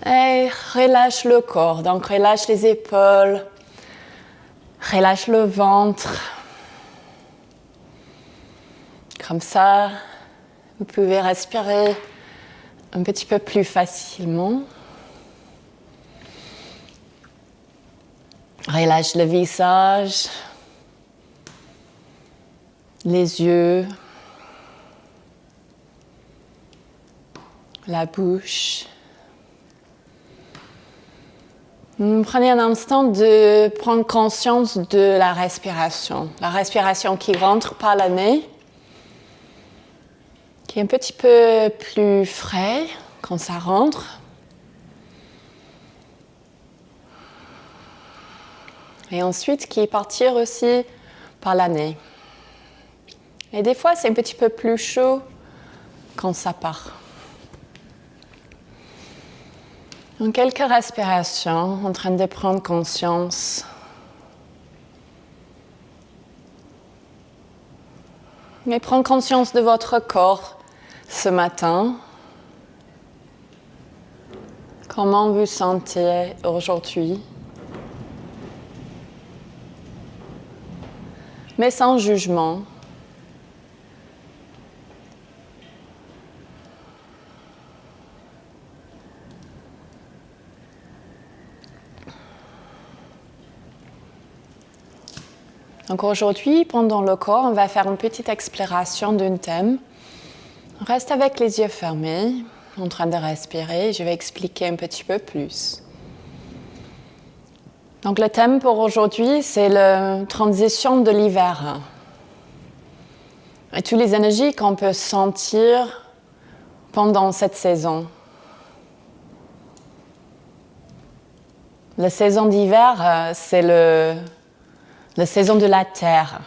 Et relâche le corps, donc relâche les épaules, relâche le ventre. Comme ça, vous pouvez respirer un petit peu plus facilement. Relâche le visage, les yeux, la bouche. Prenez un instant de prendre conscience de la respiration qui rentre par le nez, qui est un petit peu plus frais quand ça rentre. Et ensuite, qui partir aussi par le nez. Et des fois, c'est un petit peu plus chaud quand ça part. Donc, quelques respirations, en train de prendre conscience. Mais prendre conscience de votre corps ce matin. Comment vous sentez aujourd'hui? Mais sans jugement. Donc aujourd'hui, pendant le corps, on va faire une petite exploration d'un thème. On reste avec les yeux fermés, en train de respirer. Je vais expliquer un petit peu plus. Donc le thème pour aujourd'hui, c'est la transition de l'hiver. Et toutes les énergies qu'on peut sentir pendant cette saison. La saison d'hiver, c'est la saison de la terre.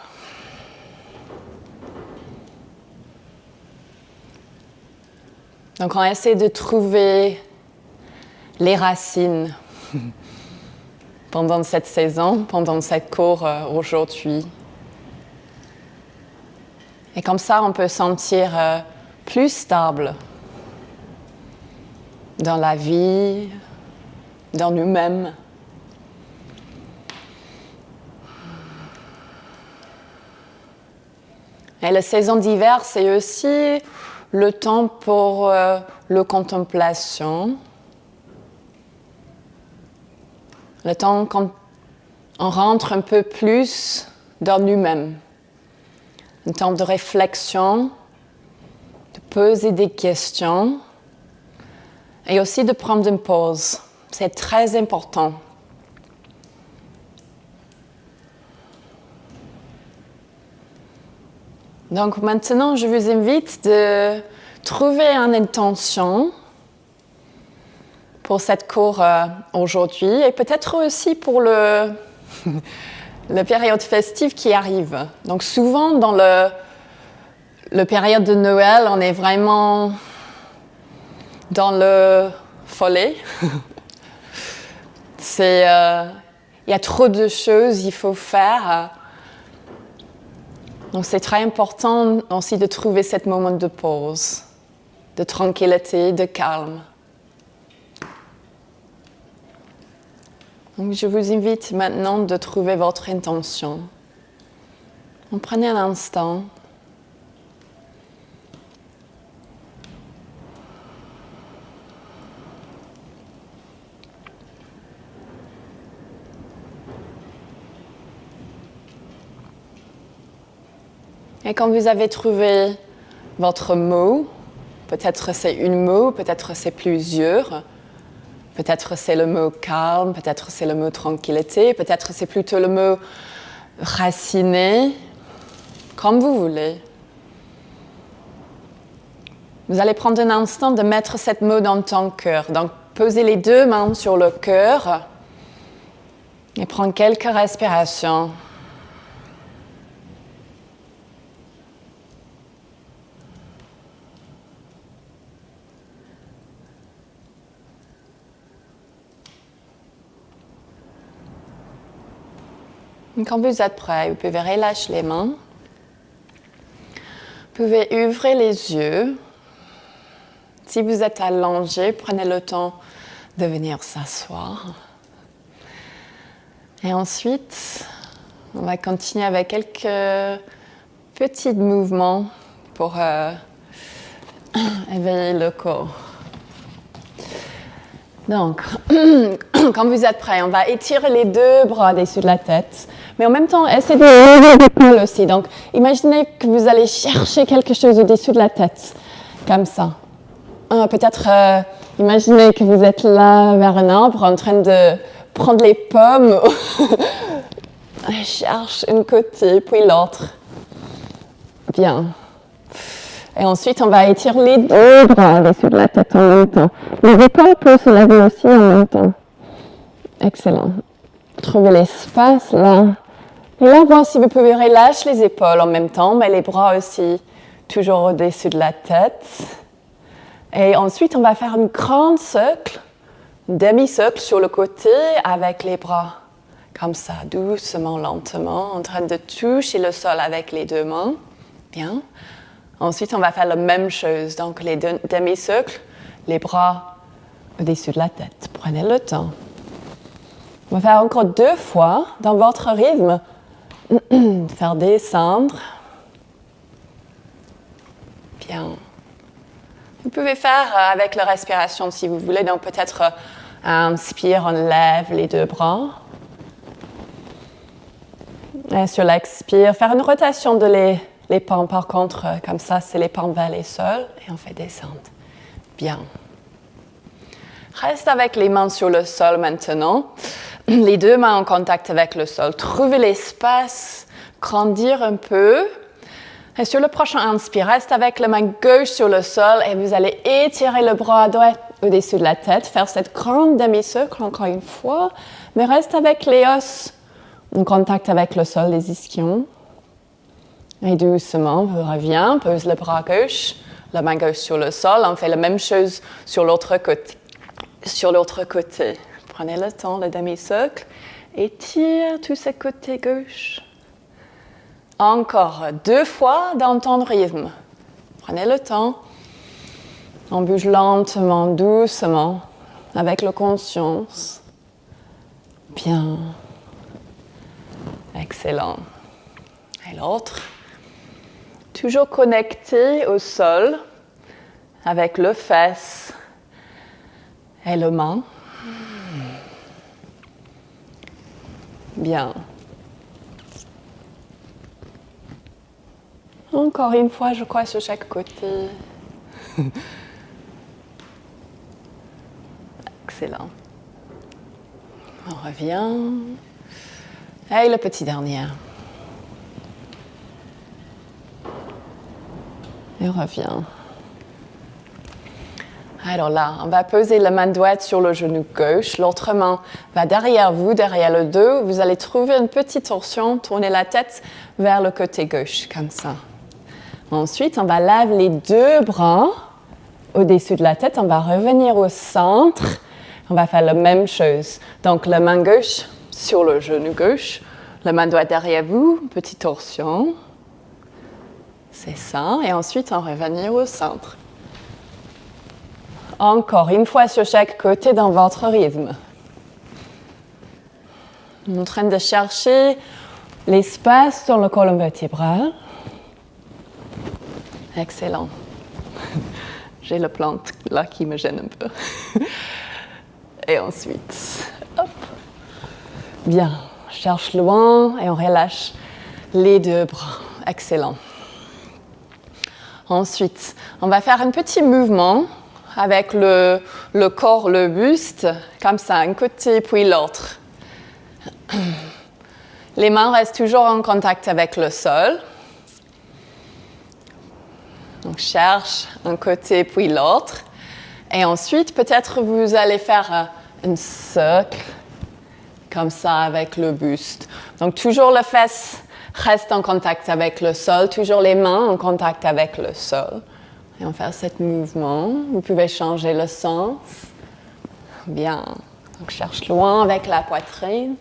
Donc on essaie de trouver les racines pendant cette saison, pendant cette cour aujourd'hui. Et comme ça, on peut sentir plus stable dans la vie, dans nous-mêmes. Et la saison d'hiver, c'est aussi le temps pour la contemplation. Le temps quand on rentre un peu plus dans nous-mêmes. Un temps de réflexion, de poser des questions et aussi de prendre une pause. C'est très important. Donc maintenant, je vous invite de trouver une intention pour cette cour aujourd'hui et peut-être aussi pour la période festive qui arrive. Donc souvent dans la période de Noël, on est vraiment dans le follet. Il y a trop de choses il faut faire. Donc c'est très important aussi de trouver ce moment de pause, de tranquillité, de calme. Donc je vous invite maintenant de trouver votre intention. Prenez un instant. Et quand vous avez trouvé votre mot, peut-être c'est un mot, peut-être c'est plusieurs, peut-être c'est le mot calme, peut-être c'est le mot tranquillité, peut-être c'est plutôt le mot raciné, comme vous voulez. Vous allez prendre un instant de mettre cette mot dans ton cœur. Donc, posez les deux mains sur le cœur et prendre quelques respirations. Quand vous êtes prêt, vous pouvez relâcher les mains. Vous pouvez ouvrir les yeux. Si vous êtes allongé, prenez le temps de venir s'asseoir. Et ensuite, on va continuer avec quelques petits mouvements pour éveiller le corps. Donc, quand vous êtes prêts, on va étirer les deux bras au-dessus de la tête. Mais en même temps, essayez de lever les épaules aussi. Donc, imaginez que vous allez chercher quelque chose au-dessus de la tête, comme ça. Peut-être, imaginez que vous êtes là vers un arbre en train de prendre les pommes. Je cherche un côté, puis l'autre. Bien. Et ensuite, on va étirer les deux bras au-dessus de la tête en même temps. Les épaules peuvent se lever aussi en même temps. Excellent. Trouvez l'espace là. Et là, voir si vous pouvez relâcher les épaules en même temps, mais les bras aussi toujours au-dessus de la tête. Et ensuite, on va faire un grand cercle, un demi-cercle sur le côté avec les bras. Comme ça, doucement, lentement, en train de toucher le sol avec les deux mains. Bien. Ensuite, on va faire la même chose. Donc, les demi-cercles, les bras au-dessus de la tête. Prenez le temps. On va faire encore 2 fois dans votre rythme. Faire descendre. Bien. Vous pouvez faire avec la respiration si vous voulez. Donc, peut-être inspire, on lève les 2 bras. Et sur l'expire, faire une rotation de les palmes, par contre, comme ça, c'est les palmes vers les sols et on fait descendre. Bien. Reste avec les mains sur le sol maintenant. Les 2 mains en contact avec le sol. Trouvez l'espace, grandir un peu. Et sur le prochain inspire, reste avec la main gauche sur le sol et vous allez étirer le bras droit au-dessus de la tête. Faire cette grande demi-cercle encore une fois. Mais reste avec les os en contact avec le sol, les ischions. Et doucement, vous revenez, pose le bras gauche, la main gauche sur le sol. On fait la même chose sur l'autre côté. Prenez le temps, le demi-cercle, étire tout ce côté gauche. Encore 2 fois dans ton rythme. Prenez le temps. On bouge lentement, doucement, avec la conscience. Bien. Excellent. Et l'autre. Toujours connecté au sol avec le fesse et le main. Bien. Encore une fois, je crois, sur chaque côté. Excellent. On revient. Et le petit dernier. Et on revient. Alors là, on va poser la main droite sur le genou gauche. L'autre main va derrière vous, derrière le dos. Vous allez trouver une petite torsion. Tournez la tête vers le côté gauche, comme ça. Ensuite, on va lever les 2 bras au-dessus de la tête. On va revenir au centre. On va faire la même chose. Donc, la main gauche sur le genou gauche. La main droite derrière vous. Petite torsion. C'est ça. Et ensuite, on va revenir au centre. Encore une fois sur chaque côté dans votre rythme. On est en train de chercher l'espace sur le colonne vertébrale. Excellent. J'ai la plante là qui me gêne un peu. Et ensuite, hop. Bien, on cherche loin et on relâche les 2 bras. Excellent. Ensuite, on va faire un petit mouvement avec le corps, le buste, comme ça, un côté puis l'autre. Les mains restent toujours en contact avec le sol. Donc, cherche un côté puis l'autre. Et ensuite, peut-être vous allez faire un cercle, comme ça, avec le buste. Donc, toujours le fesse reste en contact avec le sol, toujours les mains en contact avec le sol. Et on fait ce mouvement. Vous pouvez changer le sens. Bien. Donc, cherche loin avec la poitrine.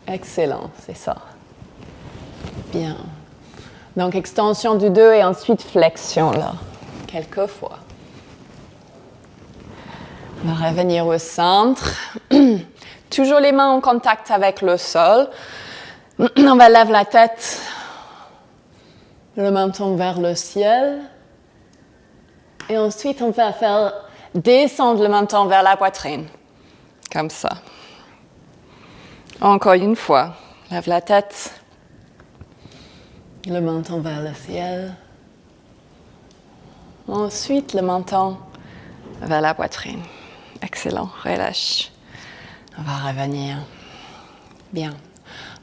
Excellent, c'est ça. Bien. Donc, extension du dos et ensuite flexion, là. Quelques fois. On va revenir au centre. Toujours les mains en contact avec le sol. On va lever la tête, le menton vers le ciel. Et ensuite, on va faire descendre le menton vers la poitrine. Comme ça. Encore une fois. Lève la tête. Le menton vers le ciel. Ensuite, le menton vers la poitrine. Excellent. Relâche. On va revenir. Bien.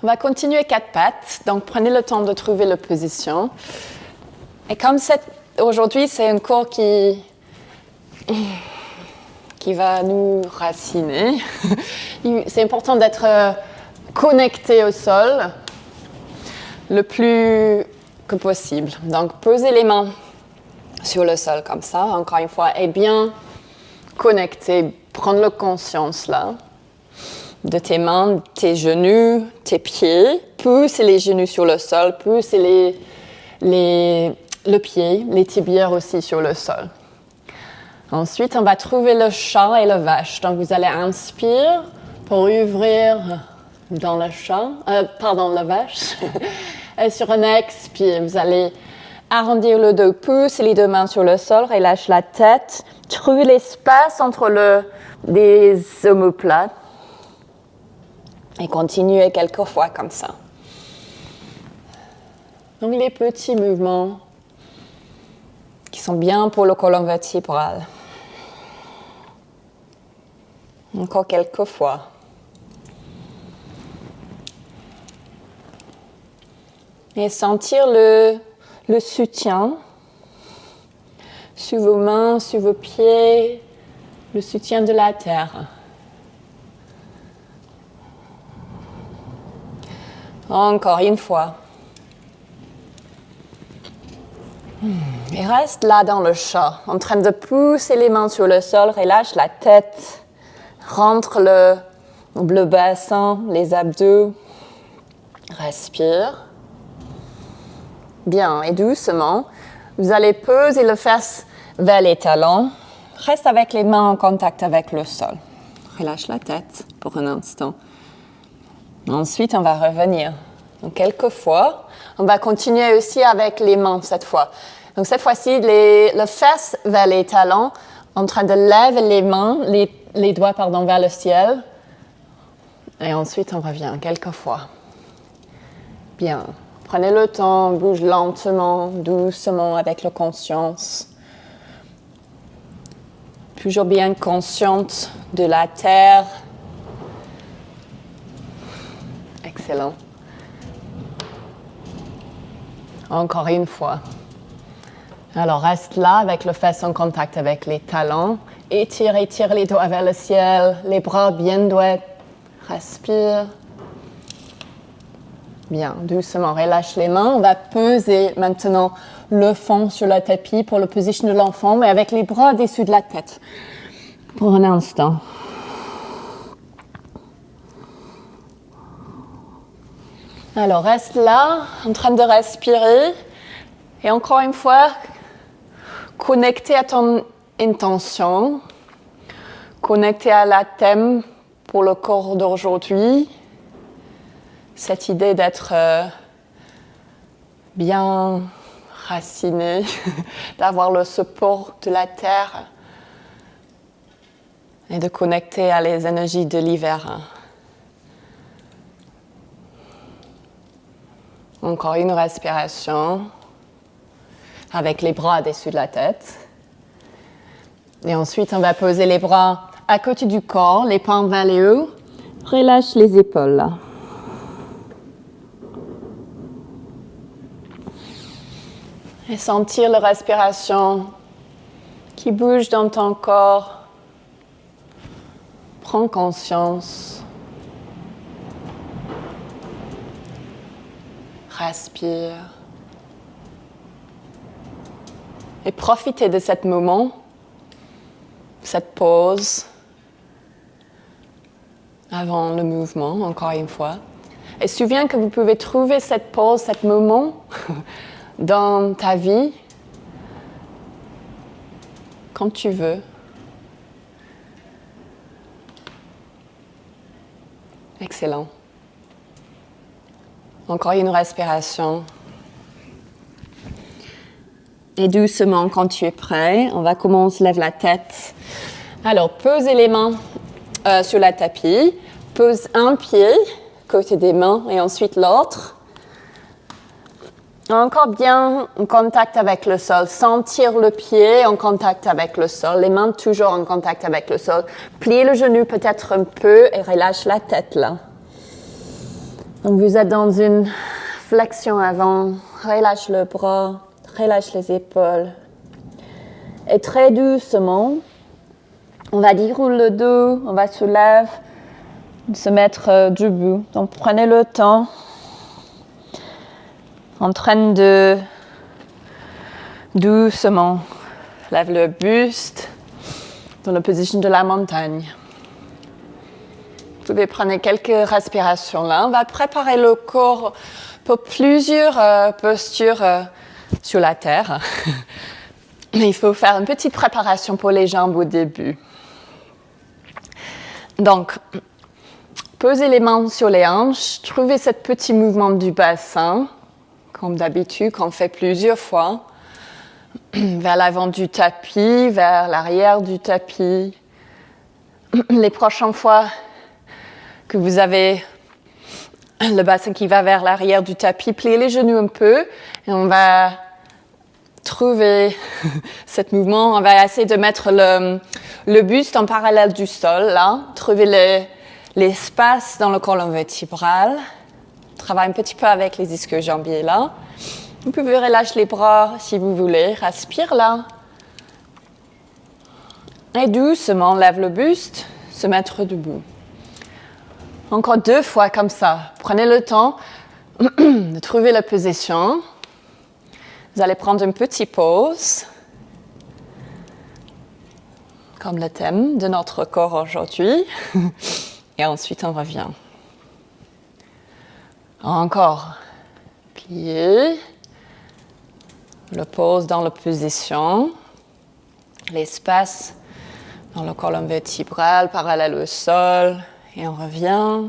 On va continuer 4 pattes. Donc, prenez le temps de trouver la position. Et comme aujourd'hui, c'est un cours qui va nous raciner, c'est important d'être connecté au sol le plus que possible. Donc, posez les mains sur le sol comme ça, encore une fois, et bien connecté, prendre la conscience là, de tes mains, tes genoux, tes pieds, poussez les genoux sur le sol, poussez le pied, les tibias aussi sur le sol. Ensuite, on va trouver le chat et la vache. Donc, vous allez inspirer pour ouvrir dans le chat, la vache. Et sur un expire, vous allez arrondir le dos, pousser les 2 mains sur le sol, relâche la tête, trouver l'espace entre les omoplates et continuez quelques fois comme ça. Donc, les petits mouvements qui sont bien pour le colonne vertébrale. Encore quelques fois. Et sentir le soutien sur vos mains, sur vos pieds, le soutien de la terre. Encore une fois. Et reste là dans le chat, en train de pousser les mains sur le sol, relâche la tête. Rentre le bassin, les abdos. Respire. Bien, et doucement, vous allez poser le fesse vers les talons. Reste avec les mains en contact avec le sol. Relâche la tête pour un instant. Ensuite, on va revenir. Donc, quelques fois, on va continuer aussi avec les mains cette fois. Donc, cette fois-ci, le fesse vers les talons, en train de lever les mains, les doigts vers le ciel. Et ensuite, on revient quelques fois. Bien. Prenez le temps, bouge lentement, doucement, avec la conscience. Toujours bien consciente de la terre. Excellent. Encore une fois. Alors, reste là avec le fesse en contact avec les talons. Étire les doigts vers le ciel, les bras bien droits. Respire. Bien, doucement, relâche les mains. On va peser maintenant le fond sur le tapis pour la position de l'enfant, mais avec les bras au-dessus de la tête. Pour un instant. Alors, reste là, en train de respirer. Et encore une fois, connecté à ton intention, connecté à la thème pour le cours d'aujourd'hui. Cette idée d'être bien raciné, d'avoir le support de la terre et de connecter à les énergies de l'hiver. Encore une respiration avec les bras au-dessus de la tête. Et ensuite, on va poser les bras à côté du corps, les palmes vers le haut. Relâche les épaules là. Et sentir la respiration qui bouge dans ton corps. Prends conscience. Respire. Et profitez de ce moment, cette pause, avant le mouvement, encore une fois. Et souviens que vous pouvez trouver cette pause, ce moment dans ta vie quand tu veux. Excellent. Encore une respiration. Et doucement, quand tu es prêt, on va commencer, lève la tête. Alors, posez les mains sur le tapis. Pose un pied côté des mains et ensuite l'autre. Encore bien en contact avec le sol. Sentir le pied en contact avec le sol. Les mains toujours en contact avec le sol. Pliez le genou peut-être un peu et relâche la tête là. Donc vous êtes dans une flexion avant. Relâche le bras, relâche les épaules. Et très doucement, on va dérouler le dos, on va soulever, se mettre debout. Donc prenez le temps. En train de doucement lève le buste dans la position de la montagne. Vous pouvez prendre quelques respirations là. On va préparer le corps pour plusieurs postures sur la terre. Mais il faut faire une petite préparation pour les jambes au début. Donc, posez les mains sur les hanches. Trouvez ce petit mouvement du bassin. Comme d'habitude, qu'on fait plusieurs fois, vers l'avant du tapis, vers l'arrière du tapis. Les prochaines fois que vous avez le bassin qui va vers l'arrière du tapis, pliez les genoux un peu et on va trouver ce mouvement. On va essayer de mettre le buste en parallèle du sol, là. Trouver l'espace dans le colonne vertébrale. Travaille un petit peu avec les ischio-jambiers là. Vous pouvez relâcher les bras si vous voulez. Respire là. Et doucement, lève le buste, se mettre debout. Encore 2 fois comme ça. Prenez le temps de trouver la position. Vous allez prendre une petite pause. Comme le thème de notre corps aujourd'hui. Et ensuite, on revient. Encore. Plier. Le pose dans la position. L'espace dans la colonne vertébrale, parallèle au sol. Et on revient.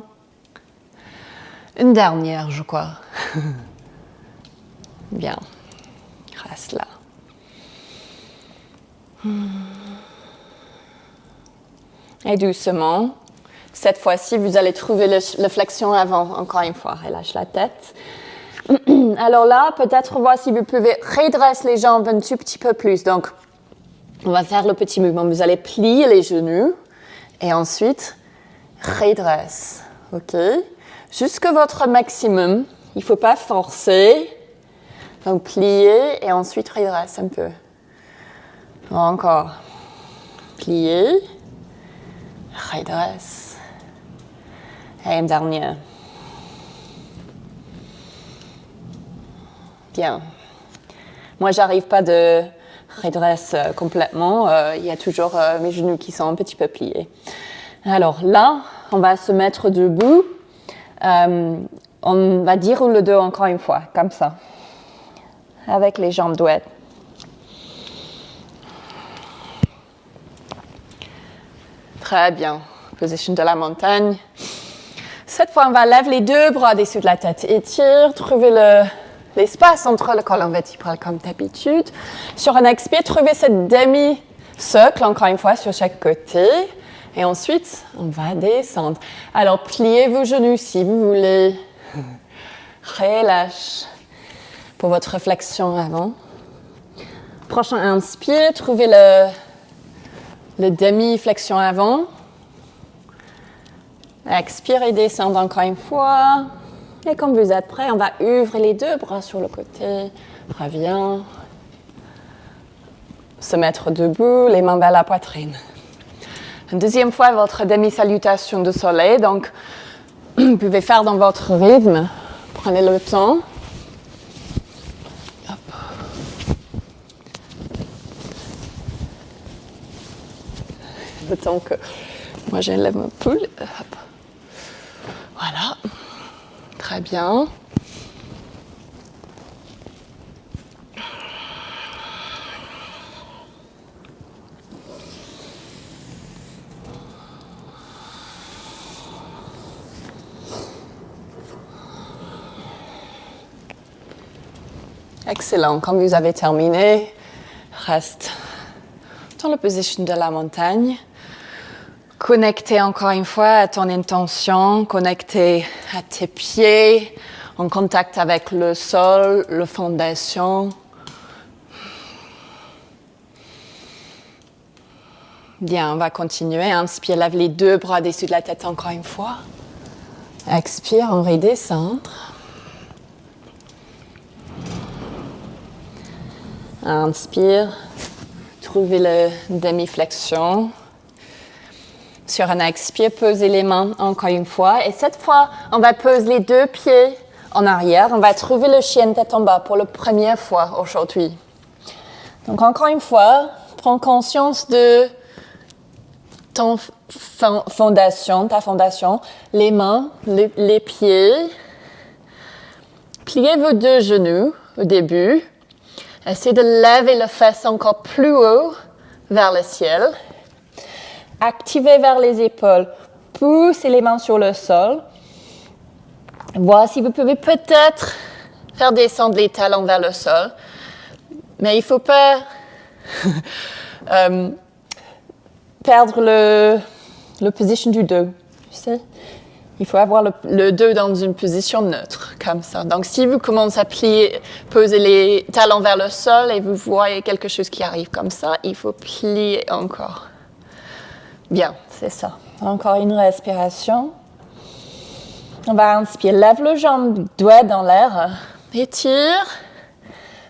Une dernière, je crois. Bien. Reste là. Et doucement. Cette fois-ci, vous allez trouver la flexion avant, encore une fois. Relâche la tête. Alors là, peut-être voir si vous pouvez redresser les jambes un tout petit peu plus. Donc, on va faire le petit mouvement. Vous allez plier les genoux et ensuite redresse. OK? Jusqu'à votre maximum. Il ne faut pas forcer. Donc, plier et ensuite redresse un peu. Encore. Plier. Redresse. Et une dernière. Bien. Moi, j'arrive pas de redresse complètement. Il y a toujours mes genoux qui sont un petit peu pliés. Alors là, on va se mettre debout. On va dérouler le dos encore une fois, comme ça. Avec les jambes droites. Très bien. Position de la montagne. Cette fois, on va lever les 2 bras au-dessus de la tête. Étire, trouvez l'espace entre le colonne vertébrale comme d'habitude. Sur un expire, trouvez cette demi-cercle, encore une fois, sur chaque côté. Et ensuite, on va descendre. Alors, pliez vos genoux si vous voulez. Relâche pour votre flexion avant. Prochain inspire, trouvez le demi-flexion avant. Expirez, descendre encore une fois. Et quand vous êtes prêt, on va ouvrir les 2 bras sur le côté. Reviens. Se mettre debout, les mains vers la poitrine. Une deuxième fois, votre demi-salutation de soleil. Donc, vous pouvez faire dans votre rythme. Prenez le temps. Hop. Le temps que moi j'enlève ma poule. Hop. Voilà. Très bien. Excellent. Quand vous avez terminé, reste dans la position de la montagne. Connecté encore une fois à ton intention, connecté à tes pieds, en contact avec le sol, la fondation. Bien, on va continuer. Inspire, lève les deux bras au-dessus de la tête encore une fois. Expire, on redescend. Inspire, trouvez la demi-flexion. Sur un expire, posez les mains encore une fois. Et cette fois, on va poser les deux pieds en arrière. On va trouver le chien tête en bas pour la première fois aujourd'hui. Donc encore une fois, prends conscience de ta fondation, les mains, les pieds. Pliez vos deux genoux au début. Essayez de lever les fesses encore plus haut vers le ciel. Activez vers les épaules. Poussez les mains sur le sol. Voici, vous pouvez peut-être faire descendre les talons vers le sol. Mais il ne faut pas perdre le position du dos. Tu sais? Il faut avoir le dos dans une position neutre, comme ça. Donc, si vous commencez à poser les talons vers le sol et vous voyez quelque chose qui arrive comme ça, il faut plier encore. Bien, c'est ça. Encore une respiration. On va inspirer. Lève le jambe, doigt dans l'air. Étire.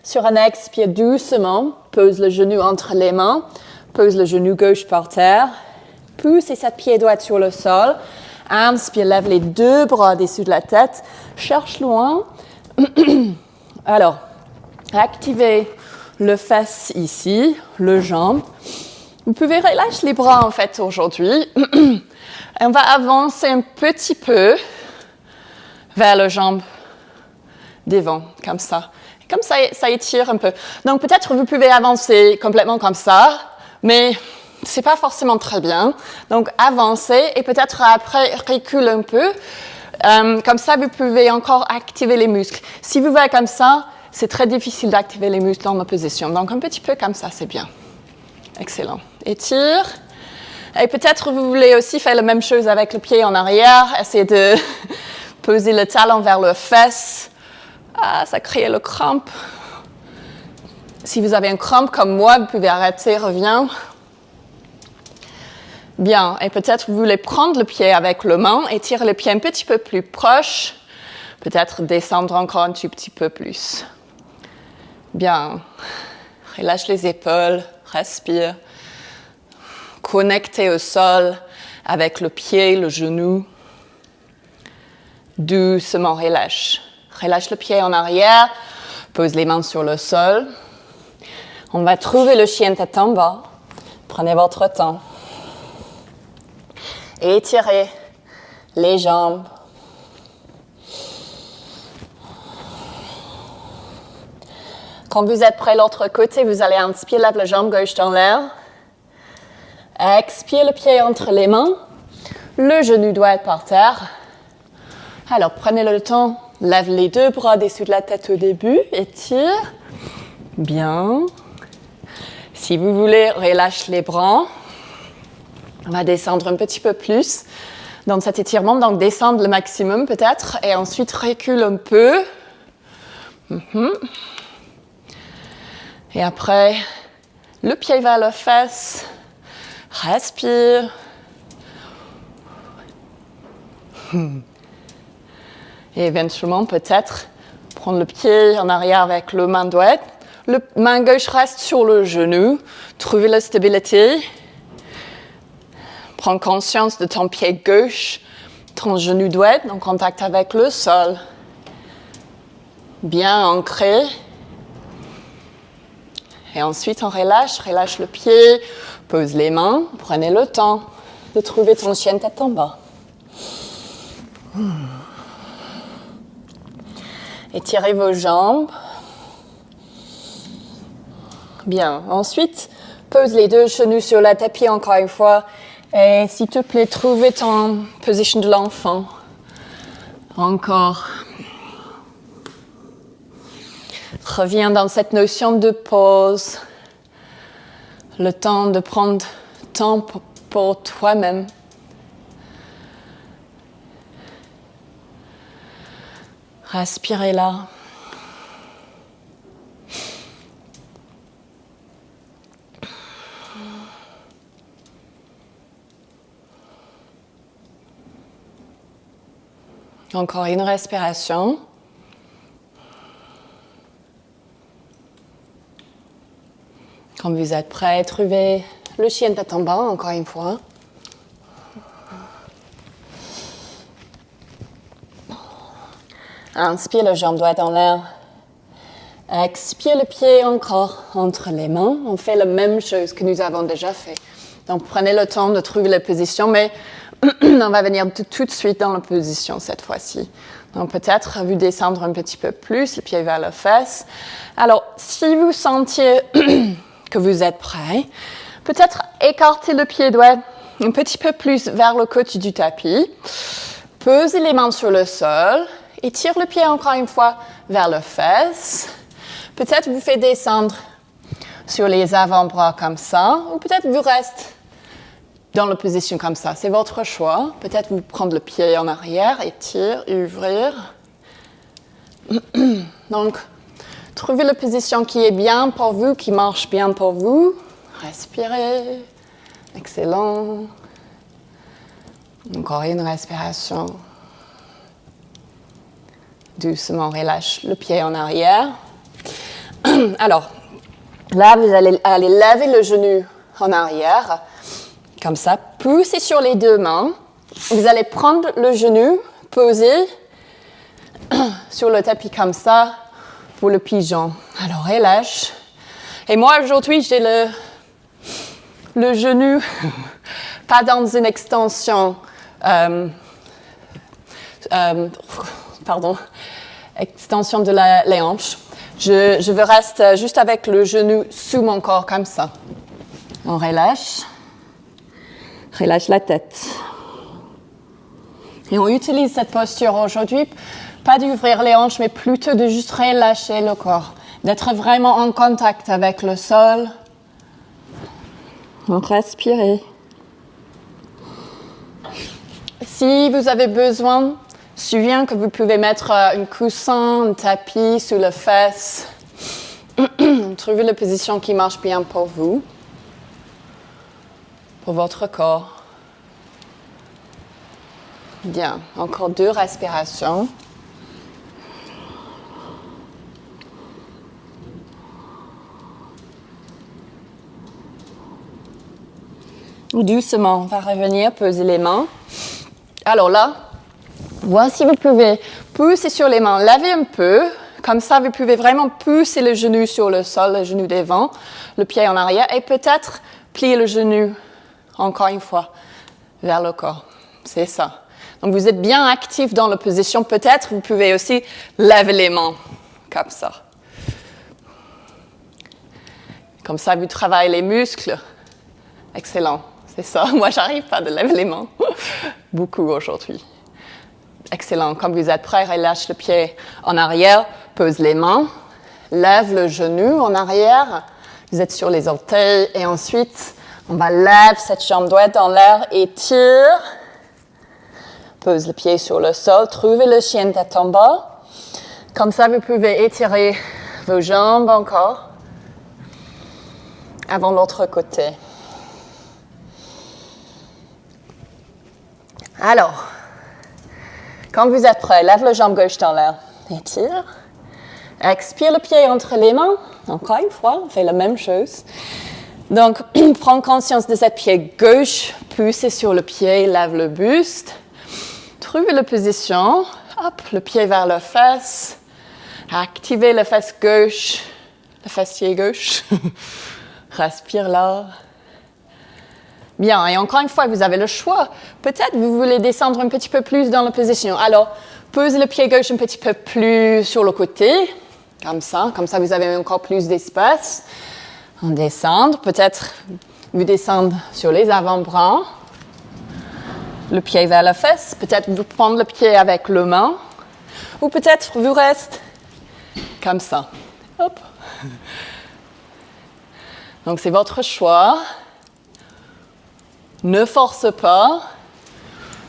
Sur un expire doucement, pose le genou entre les mains. Pose le genou gauche par terre. Poussez cette pied droit sur le sol. Inspire, lève les deux bras au-dessus de la tête. Cherche loin. Alors, activez le fesse ici, le jambe. Vous pouvez relâcher les bras en fait aujourd'hui. On va avancer un petit peu vers le jambe devant, comme ça. Comme ça, ça étire un peu. Donc peut-être vous pouvez avancer complètement comme ça, mais c'est pas forcément très bien. Donc avancez et peut-être après recule un peu. Comme ça, vous pouvez encore activer les muscles. Si vous voyez comme ça, c'est très difficile d'activer les muscles dans ma position. Donc un petit peu comme ça, c'est bien. Excellent. Étire. Et peut-être vous voulez aussi faire la même chose avec le pied en arrière. Essayez de poser le talon vers le fesse. Ah, ça crée le crampe. Si vous avez un crampe comme moi, vous pouvez arrêter, reviens. Bien. Et peut-être vous voulez prendre le pied avec le main et tirer le pied un petit peu plus proche. Peut-être descendre encore un tout petit peu plus. Bien. Relâche les épaules. Respire. Connecté au sol avec le pied, le genou. Doucement relâche. Relâche le pied en arrière. Pose les mains sur le sol. On va trouver le chien tête en bas. Prenez votre temps. Étirez les jambes. Quand vous êtes prêt de l'autre côté, vous allez inspirer, lève la jambe gauche dans l'air. Expire le pied entre les mains. Le genou doit être par terre. Alors, prenez le temps, lève les deux bras au-dessus de la tête au début, étire. Bien. Si vous voulez, relâche les bras. On va descendre un petit peu plus dans cet étirement, donc descendre le maximum peut-être, et ensuite recule un peu. Et après, le pied vers la fesse. Respire. Et éventuellement, peut-être, prendre le pied en arrière avec le main droite. La main gauche reste sur le genou. Trouvez la stabilité. Prends conscience de ton pied gauche, ton genou droit en contact avec le sol. Bien ancré. Et ensuite, on relâche le pied, pose les mains, prenez le temps de trouver ton chien tête en bas. Étirez vos jambes. Bien. Ensuite, pose les deux genoux sur le tapis encore une fois. Et s'il te plaît, trouvez ton position de l'enfant. Encore. Reviens dans cette notion de pause. Le temps de prendre temps pour toi-même. Respirez là. Encore une respiration. Quand vous êtes prêt, trouvez le chien tête en bas, encore une fois. Inspire le jambe droite en l'air. Expire le pied encore entre les mains. On fait la même chose que nous avons déjà fait. Donc prenez le temps de trouver la position, mais on va venir tout de suite dans la position cette fois-ci. Donc peut-être vous descendre un petit peu plus, le pied vers la fesse. Alors, si vous sentiez que vous êtes prêt, peut-être écarter le pied droit un petit peu plus vers le côté du tapis. Posez les mains sur le sol et tire le pied encore une fois vers la fesse. Peut-être vous faites descendre sur les avant-bras comme ça, ou peut-être vous restez dans la position comme ça. C'est votre choix. Peut-être vous prendre le pied en arrière et ouvrir. Donc, trouvez la position qui est bien pour vous, qui marche bien pour vous. Respirez. Excellent. Encore une respiration. Doucement, relâche le pied en arrière. Alors, là, vous allez lever le genou en arrière. Comme ça, poussez sur les deux mains. Vous allez prendre le genou, poser sur le tapis comme ça pour le pigeon. Alors, relâche. Et moi, aujourd'hui, j'ai le genou pas dans une extension. Extension de les hanches. Je veux rester juste avec le genou sous mon corps comme ça. On relâche. Relâche la tête. Et on utilise cette posture aujourd'hui, pas d'ouvrir les hanches, mais plutôt de juste relâcher le corps, d'être vraiment en contact avec le sol. Donc respirez. Si vous avez besoin, souviens que vous pouvez mettre un coussin, un tapis sous les fesses. Trouvez la position qui marche bien pour vous. Pour votre corps. Bien, encore 2 respirations. Doucement, on va revenir, poser les mains. Alors là, voici, vous pouvez pousser sur les mains, laver un peu. Comme ça, vous pouvez vraiment pousser le genou sur le sol, le genou devant, le pied en arrière et peut-être plier le genou encore une fois, vers le corps. C'est ça. Donc, vous êtes bien actif dans la position. Peut-être, vous pouvez aussi lever les mains, comme ça. Comme ça, vous travaillez les muscles. Excellent. C'est ça. Moi, j'arrive pas de lever les mains. Beaucoup aujourd'hui. Excellent. Comme vous êtes prêt, relâche le pied en arrière, pose les mains, lève le genou en arrière. Vous êtes sur les orteils et ensuite, on va lever cette jambe droite dans l'air, étire. Pose le pied sur le sol, trouvez le chien tête en bas. Comme ça, vous pouvez étirer vos jambes encore. Avant l'autre côté. Alors, quand vous êtes prêt, lève la jambe gauche dans l'air, étire. Expire le pied entre les mains. Encore une fois, on fait la même chose. Donc, prends conscience de cette pied gauche, poussez sur le pied, lève le buste. Trouvez la position. Hop, le pied vers la fesse. Activez la fesse gauche, le fessier gauche. Respire là. Bien, et encore une fois, vous avez le choix. Peut-être vous voulez descendre un petit peu plus dans la position. Alors, posez le pied gauche un petit peu plus sur le côté. Comme ça vous avez encore plus d'espace. On descend, peut-être vous descendez sur les avant-bras, le pied vers la fesse, peut-être vous prenez le pied avec le main, ou peut-être vous restez comme ça. Hop. Donc c'est votre choix. Ne force pas.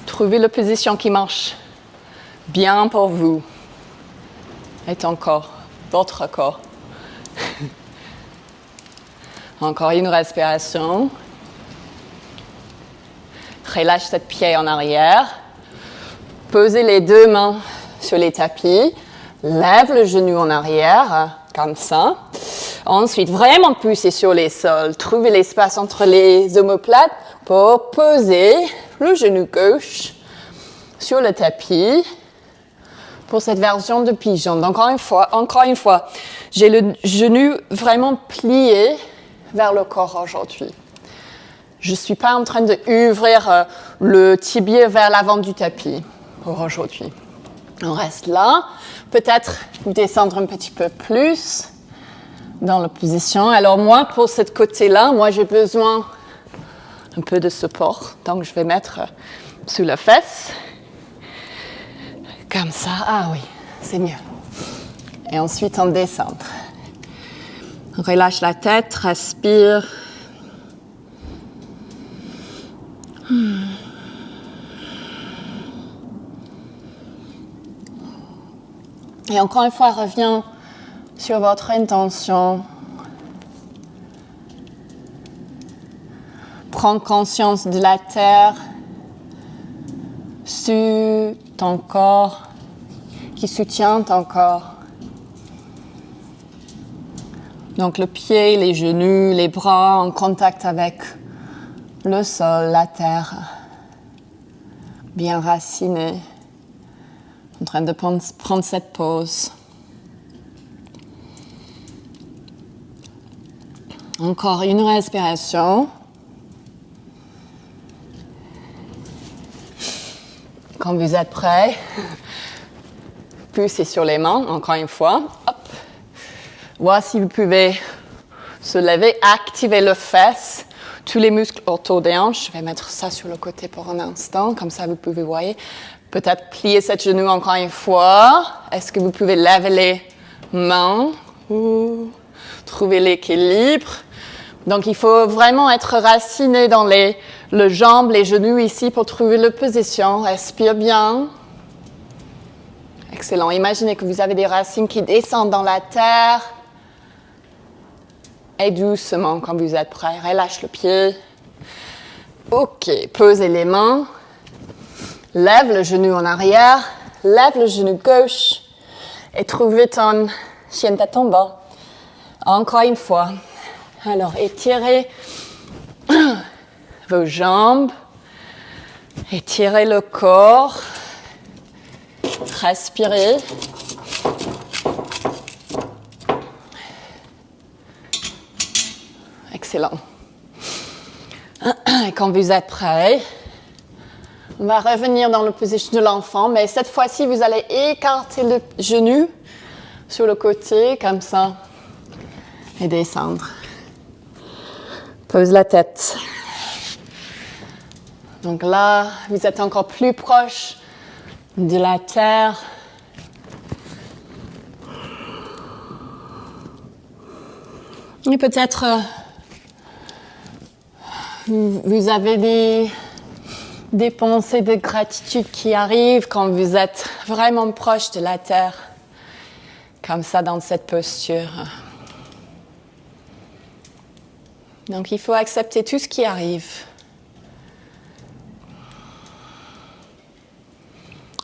Trouvez la position qui marche bien pour vous. Et ton corps, votre corps. Encore une respiration. Relâche cette pied en arrière. Posez les deux mains sur les tapis. Lève le genou en arrière, comme ça. Ensuite, vraiment poussez sur les sols. Trouvez l'espace entre les omoplates pour poser le genou gauche sur le tapis pour cette version de pigeon. Donc, encore une fois, j'ai le genou vraiment plié vers le corps aujourd'hui. Je ne suis pas en train d'ouvrir le tibia vers l'avant du tapis pour aujourd'hui. On reste là. Peut-être descendre un petit peu plus dans la position. Alors moi, pour ce côté-là, j'ai besoin un peu de support. Donc je vais mettre sous la fesse. Comme ça. Ah oui, c'est mieux. Et ensuite, on descend. Relâche la tête, respire. Et encore une fois, reviens sur votre intention. Prends conscience de la terre sur ton corps, qui soutient ton corps. Donc le pied, les genoux, les bras en contact avec le sol, la terre, bien raciné, en train de prendre cette pause. Encore une respiration. Quand vous êtes prêt, poussez sur les mains, encore une fois. Hop. Voir si vous pouvez se lever, activer le fesse, tous les muscles autour des hanches. Je vais mettre ça sur le côté pour un instant, comme ça vous pouvez voir. Peut-être plier cette genou encore une fois. Est-ce que vous pouvez lever les mains? Trouver l'équilibre. Donc il faut vraiment être raciné dans les jambes, les genoux ici pour trouver la position. Respire bien. Excellent. Imaginez que vous avez des racines qui descendent dans la terre. Et doucement, quand vous êtes prêt, relâche le pied. OK, posez les mains. Lève le genou en arrière. Lève le genou gauche. Et trouvez ton chien tête en bas. Encore une fois. Alors, étirez vos jambes. Étirez le corps. Respirez. Excellent. Et quand vous êtes prêts, on va revenir dans la position de l'enfant, mais cette fois-ci, vous allez écarter le genou sur le côté, comme ça, et descendre. Pose la tête. Donc là, vous êtes encore plus proche de la terre. Et peut-être vous avez des pensées de gratitude qui arrivent quand vous êtes vraiment proche de la terre, comme ça dans cette posture. Donc il faut accepter tout ce qui arrive.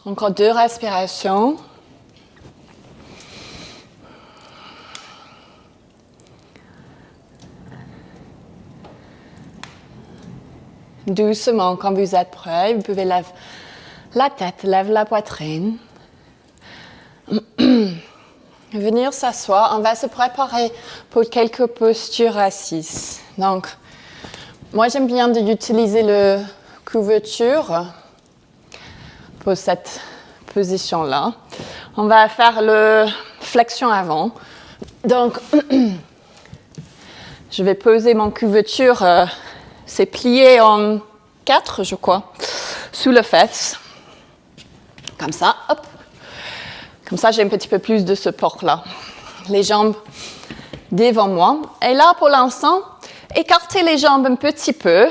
Encore 2 respirations. Doucement, quand vous êtes prêt, vous pouvez lever la tête, lever la poitrine. Venir s'asseoir. On va se préparer pour quelques postures assises. Donc, moi j'aime bien utiliser le couverture pour cette position-là. On va faire le flexion avant. Donc, je vais poser mon couverture, c'est plié en 4, je crois, sous le fesse. Comme ça, hop. Comme ça, j'ai un petit peu plus de support là. les jambes devant moi. Et là, pour l'instant, écartez les jambes un petit peu,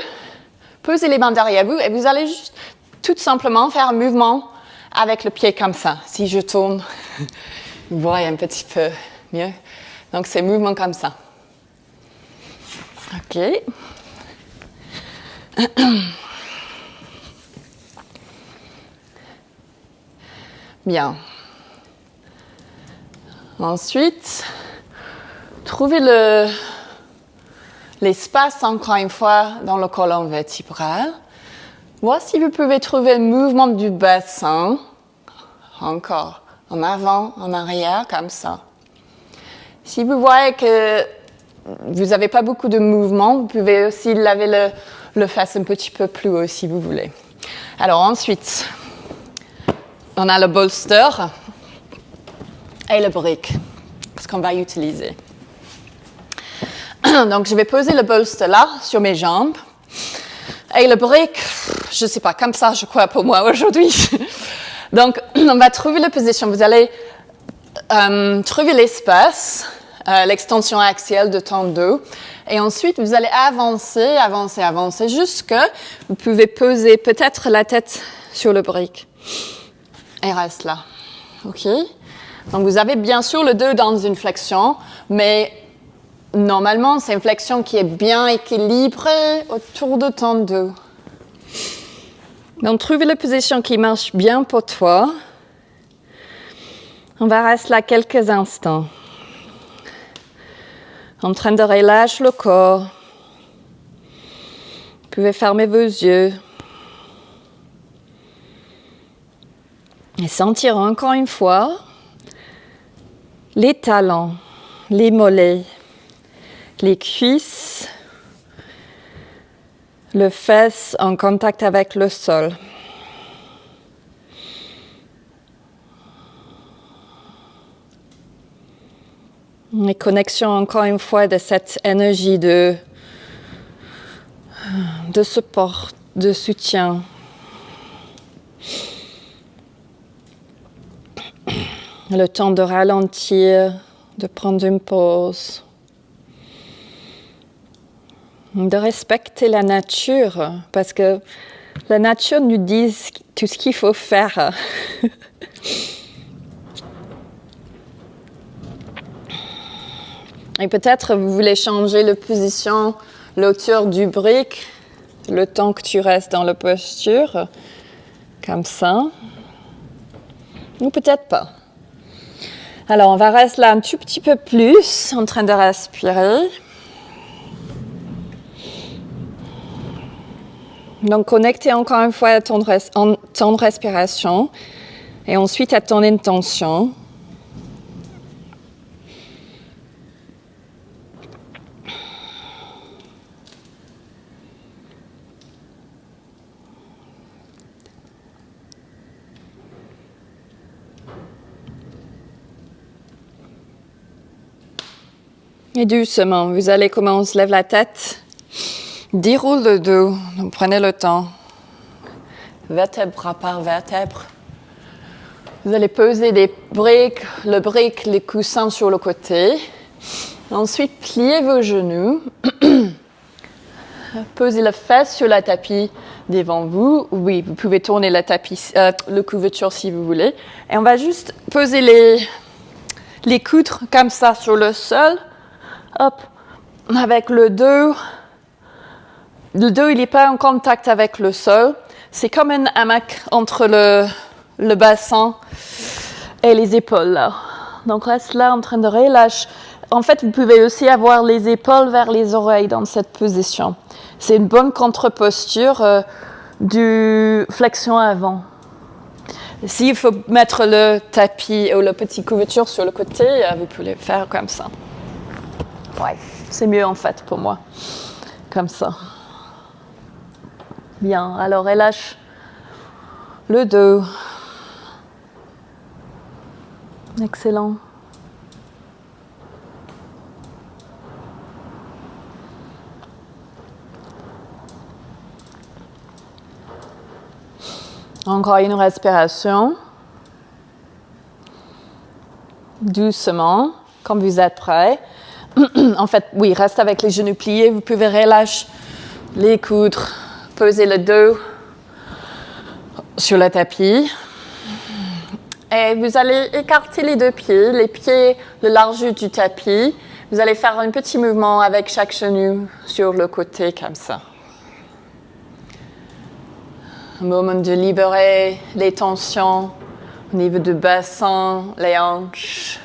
posez les mains derrière vous et vous allez juste tout simplement faire un mouvement avec le pied comme ça. Si je tourne, vous voyez un petit peu mieux. Donc, c'est mouvement comme ça. OK. Bien. Ensuite, trouvez l'espace encore une fois dans le colonne vertébrale. Voici si vous pouvez trouver le mouvement du bassin. Encore en avant, en arrière, comme ça. Si vous voyez que vous n'avez pas beaucoup de mouvement, vous pouvez aussi laver le face un petit peu plus haut si vous voulez. Alors ensuite, on a le bolster et le brick, ce qu'on va utiliser. Donc je vais poser le bolster là, sur mes jambes. Et le brick, je ne sais pas, comme ça je crois pour moi aujourd'hui. Donc on va trouver la position. Vous allez trouver l'espace, l'extension axiale de ton dos. Et ensuite, vous allez avancer, jusque vous pouvez poser peut-être la tête sur le brick. Et reste là. OK? Donc, vous avez bien sûr le dos dans une flexion, mais normalement, c'est une flexion qui est bien équilibrée autour de ton dos. Donc, trouver la position qui marche bien pour toi. On va rester là quelques instants. En train de relâcher le corps. Vous pouvez fermer vos yeux. Et sentir encore une fois les talons, les mollets, les cuisses, le fesse en contact avec le sol. Les connexions encore une fois de cette énergie de support, de soutien. Le temps de ralentir, de prendre une pause. De respecter la nature, parce que la nature nous dit tout ce qu'il faut faire. Et peut-être vous voulez changer la position, l'auteur du brick, le temps que tu restes dans la posture, comme ça. Ou peut-être pas. Alors, on va rester là un tout petit peu plus, en train de respirer. Donc, connectez encore une fois à ton respiration et ensuite à ton intention. Et doucement, vous allez commencer, lève la tête, déroule le dos, donc prenez le temps, vertèbre par vertèbre. Vous allez poser le brick, les coussins sur le côté. Ensuite, pliez vos genoux. Posez la fesse sur la tapis devant vous. Oui, vous pouvez tourner le couverture si vous voulez. Et on va juste poser les coudes comme ça sur le sol. Hop, avec le dos. Le dos, il n'est pas en contact avec le sol. C'est comme un hamac entre le bassin et les épaules là. Donc reste là en train de relâcher. En fait, vous pouvez aussi avoir les épaules vers les oreilles dans cette position. C'est une bonne contre-posture du flexion avant. S'il faut mettre le tapis ou le petit couverture sur le côté, vous pouvez le faire comme ça. Ouais, c'est mieux en fait pour moi. Comme ça. Bien, alors relâche le dos. Excellent. Encore une respiration. Doucement. quand vous êtes prêt. En fait, oui, reste avec les genoux pliés. Vous pouvez relâcher les coudes, poser le dos sur le tapis. Et vous allez écarter les deux pieds, les pieds le large du tapis. Vous allez faire un petit mouvement avec chaque genou sur le côté, comme ça. Un moment de libérer les tensions au niveau du bassin, les hanches.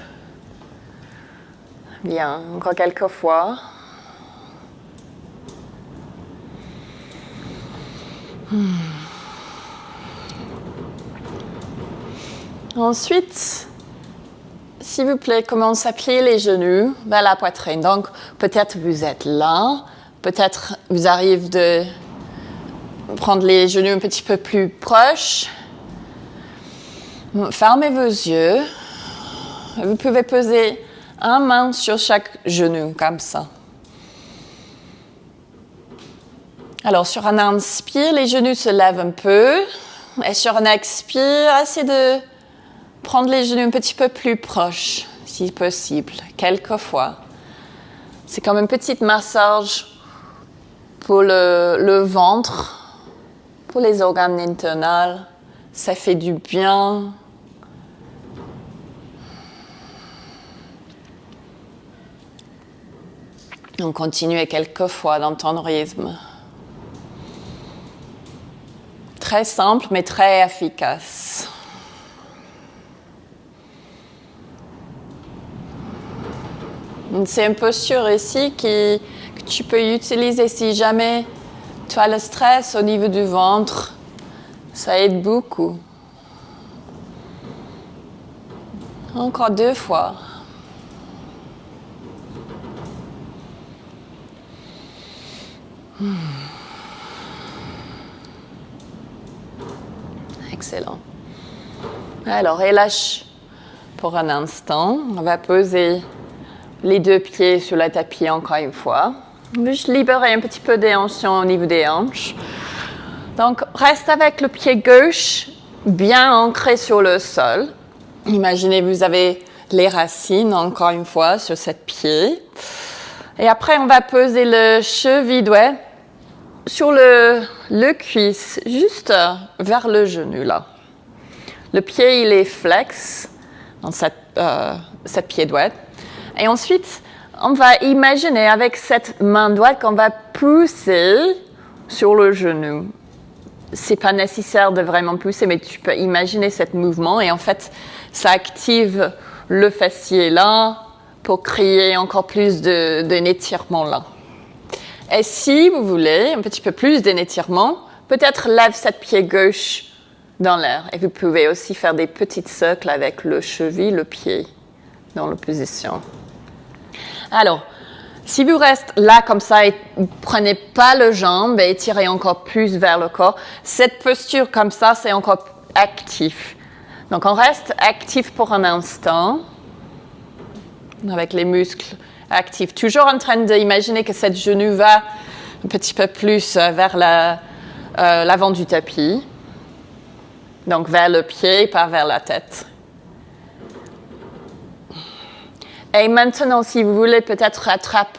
Bien, encore quelques fois. Ensuite, s'il vous plaît, commencez à plier les genoux vers la poitrine. Donc, peut-être vous êtes là, peut-être vous arrivez de prendre les genoux un petit peu plus proches. Fermez vos yeux. Vous pouvez poser une main sur chaque genou, comme ça. Alors, sur un inspire, les genoux se lèvent un peu. Et sur un expire, essayez de prendre les genoux un petit peu plus proches, si possible, quelques fois. C'est comme un petit massage pour le ventre, pour les organes internals. Ça fait du bien. On continue quelques fois dans ton rythme. Très simple, mais très efficace. C'est une posture ici que tu peux utiliser si jamais tu as le stress au niveau du ventre. Ça aide beaucoup. Encore 2 fois. Excellent. Alors, relâche pour un instant. On va poser les 2 pieds sur le tapis encore une fois. Juste libérer un petit peu des tensions au niveau des hanches. Donc, reste avec le pied gauche bien ancré sur le sol. Imaginez, vous avez les racines, encore une fois, sur ce pied. Et après, on va poser le cheville doué sur le cuisse, juste vers le genou, là. Le pied, il est flex dans cette pied droite. Et ensuite, on va imaginer avec cette main droite qu'on va pousser sur le genou. C'est pas nécessaire de vraiment pousser, mais tu peux imaginer ce mouvement. Et en fait, ça active le fessier là pour créer encore plus d'un étirement là. Et si vous voulez un petit peu plus d'un étirement, peut-être lève cette pied gauche dans l'air. Et vous pouvez aussi faire des petits cercles avec le cheville, le pied dans la position. Alors, si vous restez là comme ça et ne prenez pas le jambe et étirez encore plus vers le corps, cette posture comme ça, c'est encore actif. Donc, on reste actif pour un instant avec les muscles actifs. Toujours en train d'imaginer que cette genou va un petit peu plus vers l'avant du tapis. Donc, vers le pied, pas vers la tête. Et maintenant, si vous voulez, peut-être rattrape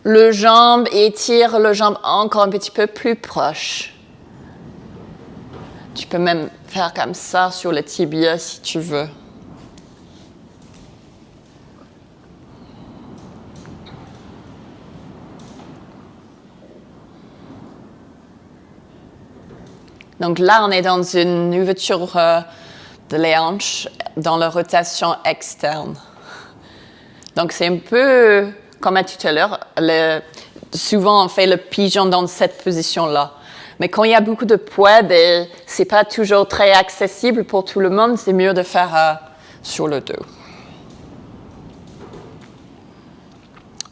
le jambe et étire le jambe encore un petit peu plus proche. Tu peux même faire comme ça sur le tibia si tu veux. Donc là, on est dans une ouverture de les hanches dans la rotation externe. Donc, c'est un peu comme à tout à l'heure. Souvent, on fait le pigeon dans cette position-là. Mais quand il y a beaucoup de poids et ce n'est pas toujours très accessible pour tout le monde, c'est mieux de faire sur le dos.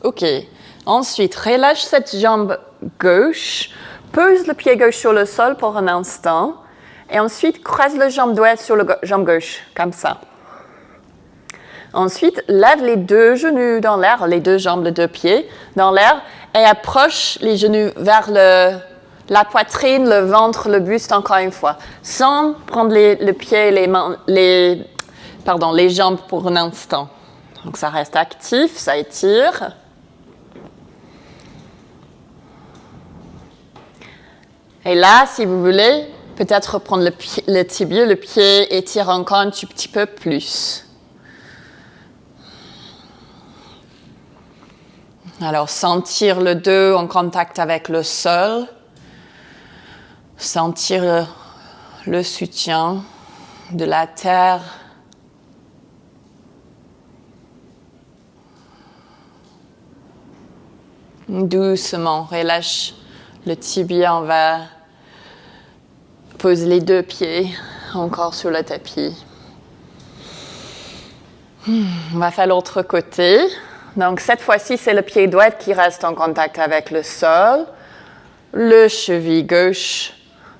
OK. Ensuite, relâche cette jambe gauche. Pose le pied gauche sur le sol pour un instant. Et ensuite, croise la jambe droite sur la jambe gauche, comme ça. Ensuite, lève les 2 genoux dans l'air, les 2 jambes, les 2 pieds dans l'air et approche les genoux vers la poitrine, le ventre, le buste encore une fois, sans prendre le pied et les jambes pour un instant. Donc ça reste actif, ça étire. Et là, si vous voulez, peut-être prendre le tibia, le pied, étire encore un tout petit peu plus. Alors, sentir le dos en contact avec le sol. Sentir le soutien de la terre. Doucement, relâche le tibia, on va poser les deux pieds encore sur le tapis. On va faire l'autre côté. Donc cette fois-ci, c'est le pied droit qui reste en contact avec le sol. Le cheville gauche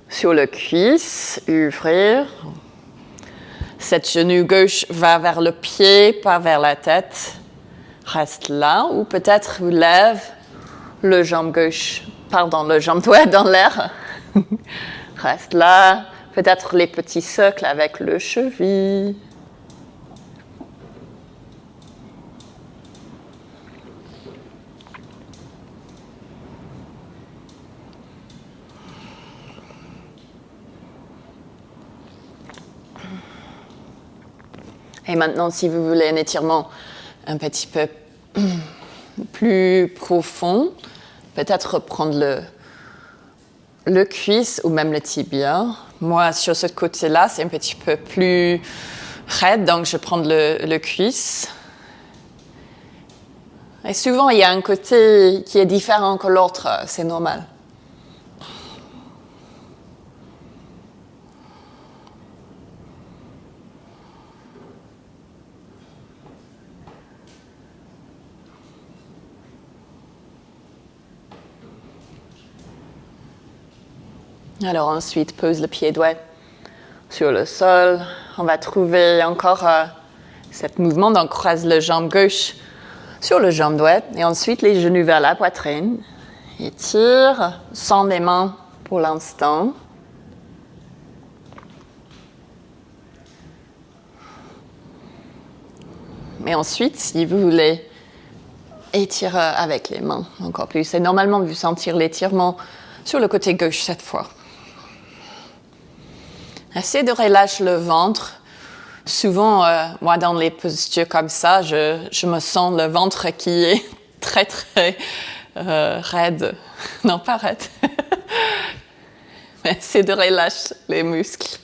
sur le cuisse, ouvrir. Cette genou gauche va vers le pied, pas vers la tête. Reste là, ou peut-être vous lève le jambe droit dans l'air. Reste là. Peut-être les petits cercles avec le cheville. Et maintenant, si vous voulez un étirement un petit peu plus profond, peut-être prendre le cuisse ou même le tibia. Moi, sur ce côté-là, c'est un petit peu plus raide, donc je prends le cuisse. Et souvent, il y a un côté qui est différent que l'autre, c'est normal. Alors ensuite, pose le pied droit sur le sol. On va trouver encore ce mouvement. Donc, croise le jambe gauche sur le jambe droite. Et ensuite, les genoux vers la poitrine. Étire, sans les mains pour l'instant. Mais ensuite, si vous voulez, étire avec les mains encore plus. Et normalement, vous sentir l'étirement sur le côté gauche cette fois. Essayez de relâcher le ventre. Souvent, moi, dans les postures comme ça, je me sens le ventre qui est très, très raide. Non, pas raide. Mais essayez de relâcher les muscles.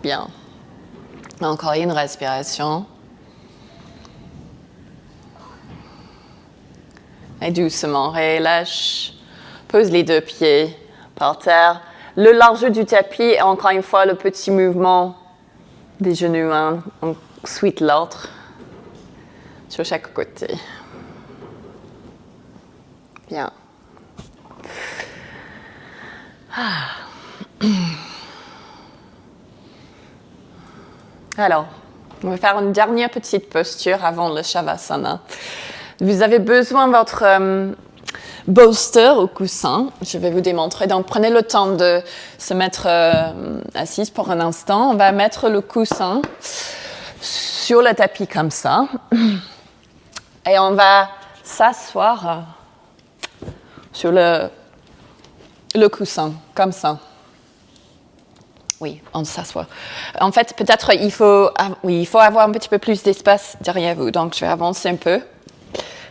Bien. Encore une respiration. Et doucement, relâche. Pose les deux pieds par terre. Le largeur du tapis et encore une fois le petit mouvement des genoux, ensuite l'autre, sur chaque côté. Bien. Alors, on va faire une dernière petite posture avant le Shavasana. Vous avez besoin de votre bolster au coussin. Je vais vous démontrer. Donc, prenez le temps de se mettre assise pour un instant. On va mettre le coussin sur le tapis comme ça. Et on va s'asseoir sur le coussin, comme ça. Oui, on s'assoit. En fait, peut-être il faut avoir un petit peu plus d'espace derrière vous. Donc, je vais avancer un peu.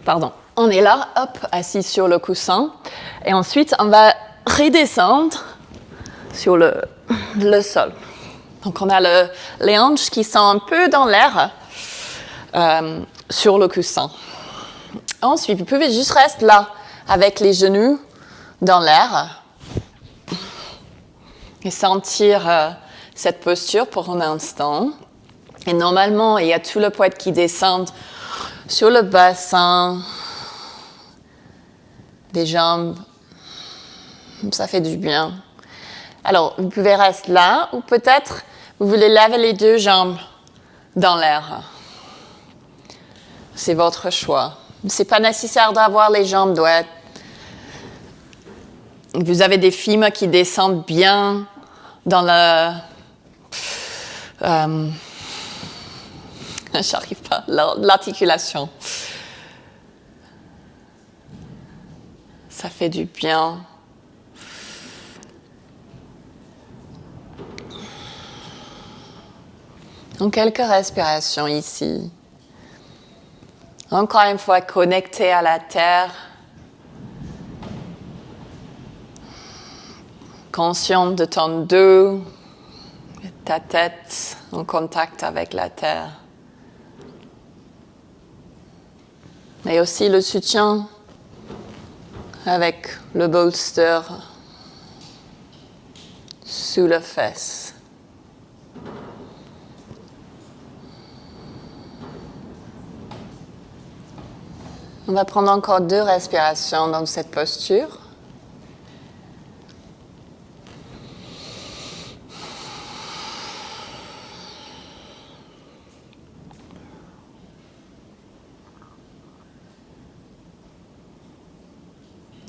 Pardon. On est là, hop, assis sur le coussin. Et ensuite, on va redescendre sur le sol. Donc, on a les hanches qui sont un peu dans l'air sur le coussin. Ensuite, vous pouvez juste rester là avec les genoux dans l'air et sentir cette posture pour un instant. Et normalement, il y a tout le poids qui descend sur le bassin des jambes. Ça fait du bien. Alors, vous pouvez rester là ou peut-être vous voulez lever les deux jambes dans l'air. C'est votre choix. Ce n'est pas nécessaire d'avoir les jambes droites. vous avez des films qui descendent bien dans j'arrive pas, l'articulation. Ça fait du bien. Donc, quelques respirations ici. Encore une fois, connecté à la terre. Conscient de ton dos, ta tête en contact avec la terre. Mais aussi le soutien avec le bolster sous les fesses. On va prendre encore 2 respirations dans cette posture.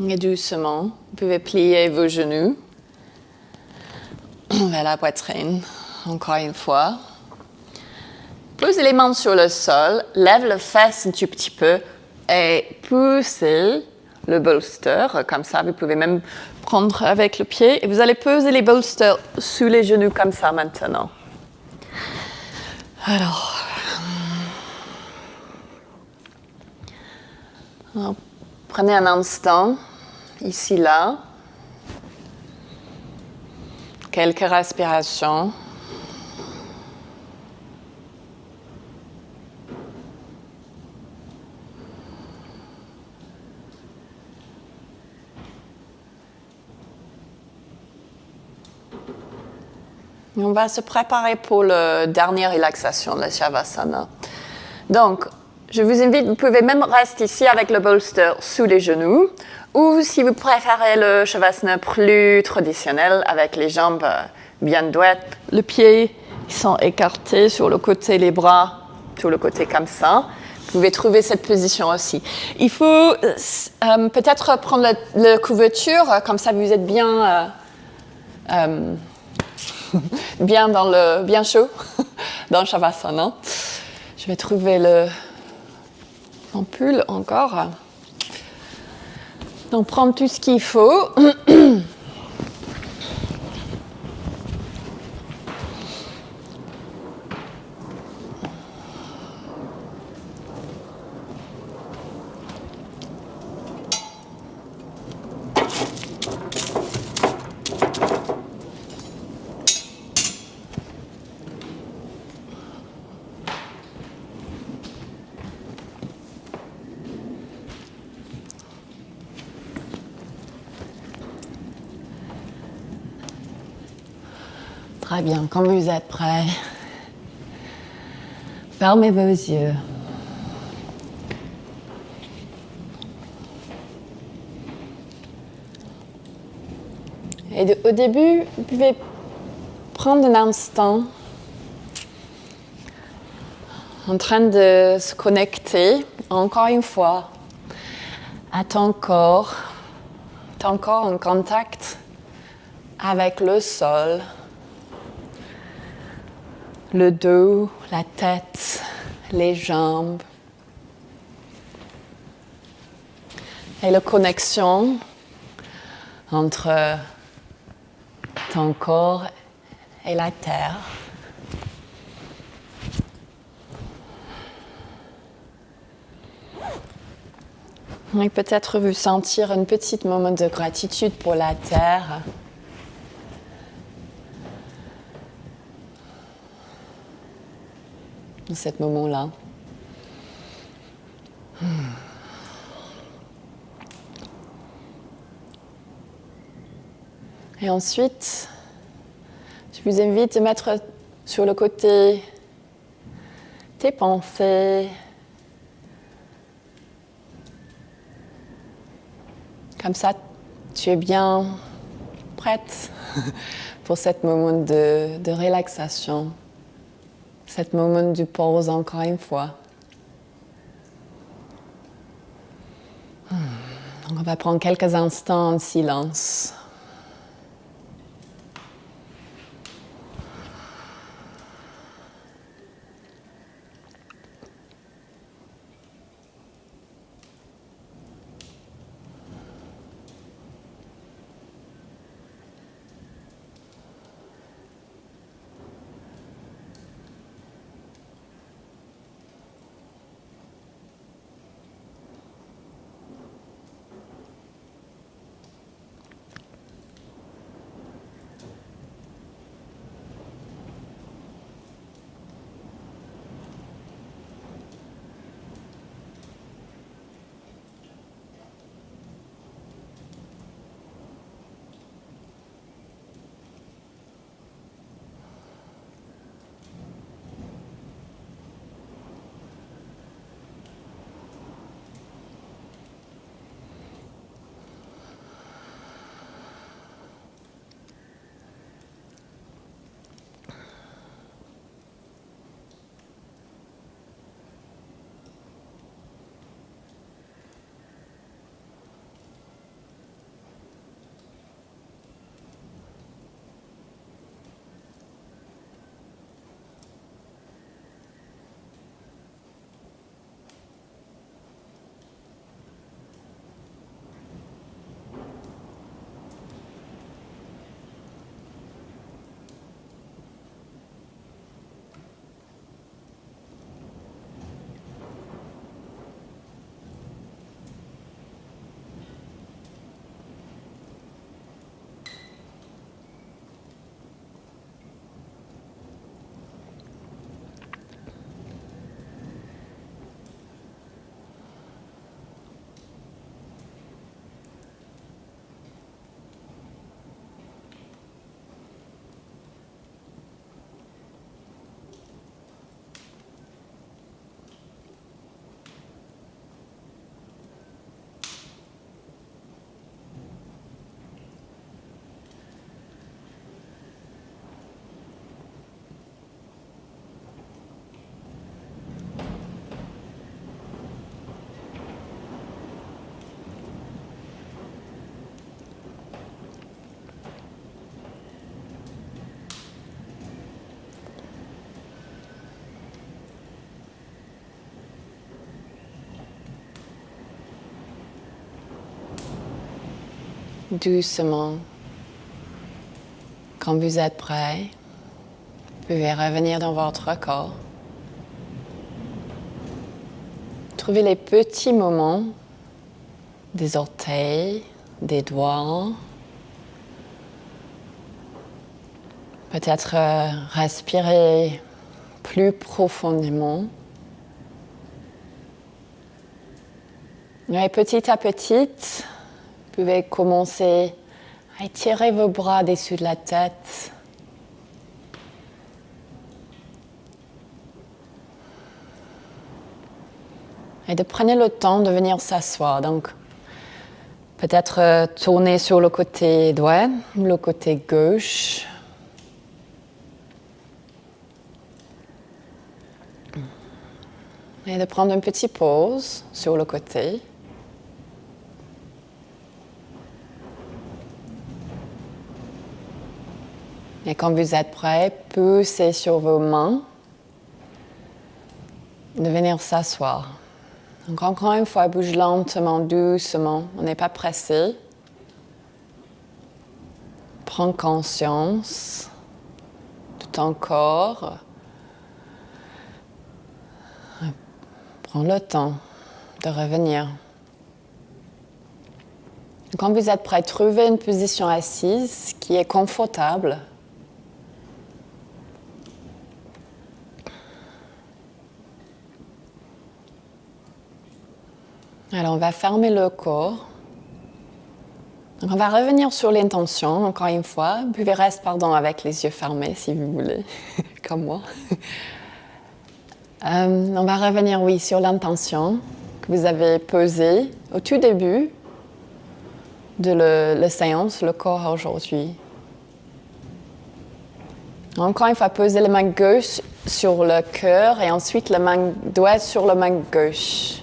Et doucement, vous pouvez plier vos genoux vers la poitrine, encore une fois. Posez les mains sur le sol, lève les fesses un tout petit peu et poussez le bolster, comme ça. Vous pouvez même prendre avec le pied et vous allez poser les bolsters sous les genoux comme ça maintenant. Alors prenez un instant, ici, là. Quelques respirations. Et on va se préparer pour la dernière relaxation, le Shavasana. Donc, je vous invite, vous pouvez même rester ici avec le bolster sous les genoux, ou si vous préférez le Shavasana plus traditionnel, avec les jambes bien droites, les pieds ils sont écartés sur le côté, les bras sur le côté comme ça. Vous pouvez trouver cette position aussi. Il faut peut-être prendre la couverture, comme ça vous êtes bien... bien chaud dans le Shavasana. Je vais trouver l'ampoule encore. Donc, prendre tout ce qu'il faut. Très bien, quand vous êtes prêts, fermez vos yeux. Et au début, vous pouvez prendre un instant en train de se connecter, encore une fois, à ton corps en contact avec le sol. Le dos, la tête, les jambes. Et la connexion entre ton corps et la terre. Et peut-être vous sentir un petit moment de gratitude pour la terre. Dans ce moment-là. Et ensuite, je vous invite à mettre sur le côté tes pensées. Comme ça, tu es bien prête pour ce moment de relaxation. Cet moment de pause encore une fois. On va prendre quelques instants en silence. Doucement, quand vous êtes prêt, vous pouvez revenir dans votre corps. Trouvez les petits moments des orteils, des doigts. Peut-être respirer plus profondément. Et petit à petit, vous pouvez commencer à étirer vos bras au-dessus de la tête. Et de prendre le temps de venir s'asseoir. Donc, peut-être tourner sur le côté droit ou le côté gauche. Et de prendre une petite pause sur le côté. Et quand vous êtes prêt, poussez sur vos mains de venir s'asseoir. Donc encore une fois, bouge lentement, doucement. On n'est pas pressé. Prends conscience de ton corps. Prends le temps de revenir. Quand vous êtes prêt, trouvez une position assise qui est confortable. Alors, on va fermer le corps. Donc, on va revenir sur l'intention, encore une fois. Vous pouvez rester, avec les yeux fermés si vous voulez, comme moi. On va revenir, sur l'intention que vous avez posée au tout début de la séance, le corps aujourd'hui. Encore une fois, posez la main gauche sur le cœur et ensuite la main droite sur la main gauche.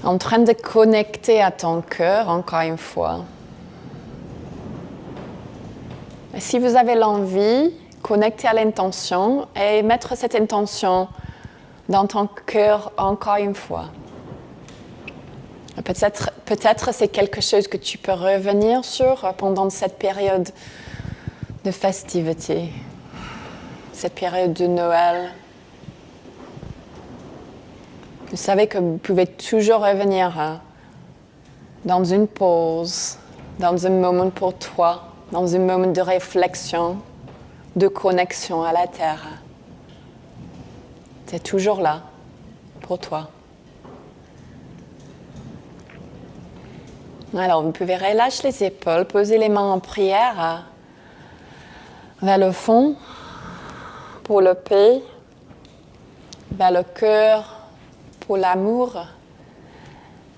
en train de connecter à ton cœur, encore une fois. Et si vous avez l'envie, connectez à l'intention et mettre cette intention dans ton cœur encore une fois. Peut-être c'est quelque chose que tu peux revenir sur pendant cette période de festivité, cette période de Noël. Vous savez que vous pouvez toujours revenir dans une pause, dans un moment pour toi, dans un moment de réflexion, de connexion à la terre. C'est toujours là pour toi. Alors, vous pouvez relâcher les épaules, poser les mains en prière vers le fond pour le paix, vers le cœur pour l'amour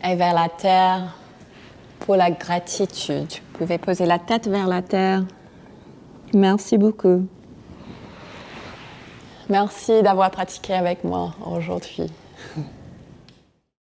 et vers la terre pour la gratitude. Vous pouvez poser la tête vers la terre. Merci beaucoup. Merci d'avoir pratiqué avec moi aujourd'hui.